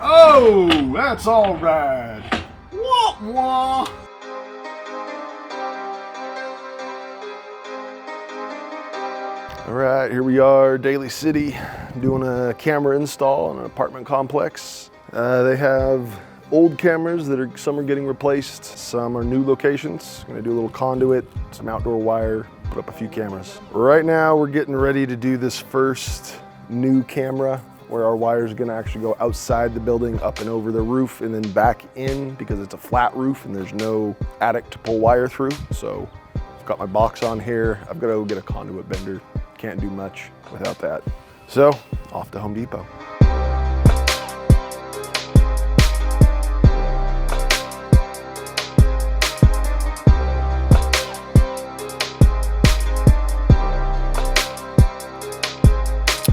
Oh, that's all right. Wah, wah. All right, here we are, Daly City, doing a camera install on an apartment complex. They have old cameras that some are getting replaced, some are new locations. Gonna do a little conduit, some outdoor wire, put up a few cameras. Right now, we're getting ready to do this first new camera where our wire is gonna actually go outside the building, up and over the roof, and then back in because it's a flat roof and there's no attic to pull wire through. So I've got my box on here. I've got to go get a conduit bender. Can't do much without that. So off to Home Depot.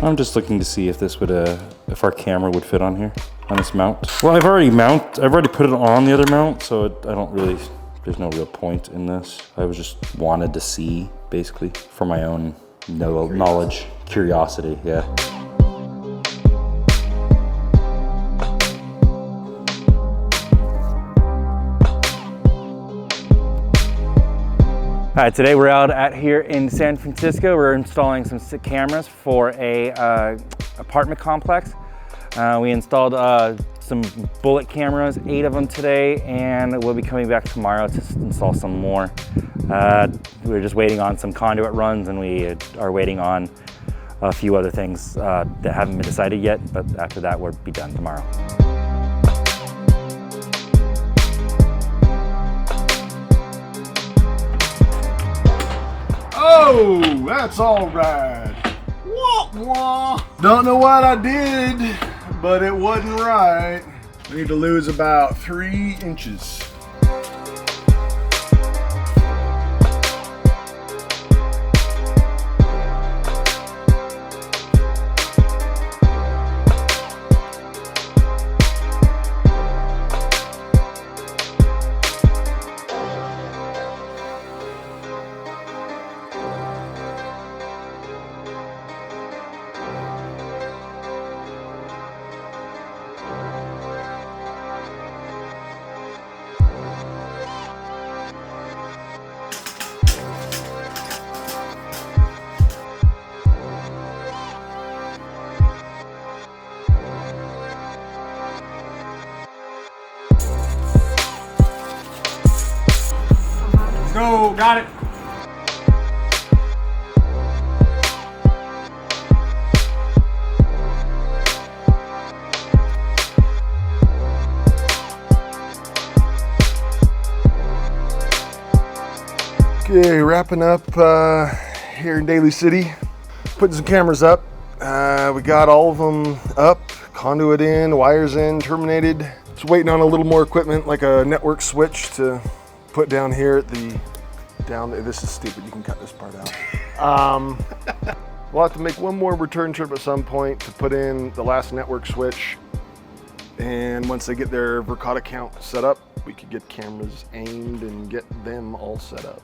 I'm just looking to see if this would, if our camera would fit on here, on this mount. Well, I've already put it on the other mount, so there's no real point in this. I just wanted to see, basically, for my own knowledge, curiosity, yeah. All right, today we're out here in San Francisco. We're installing some cameras for a apartment complex. We installed some bullet cameras, 8 of them today, and we'll be coming back tomorrow to install some more. We're just waiting on some conduit runs, and we are waiting on a few other things that haven't been decided yet, but after that we'll be done tomorrow. Oh, that's all right. Wah, wah. Don't know what I did, but it wasn't right. I need to lose about 3 inches. Go, got it. Okay, wrapping up here in Daly City, putting some cameras up. We got all of them up, conduit in, wires in, terminated. Just waiting on a little more equipment like a network switch to put down here at this is stupid, you can cut this part out. We'll have to make one more return trip at some point to put in the last network switch. And once they get their Verkada count set up, we could get cameras aimed and get them all set up.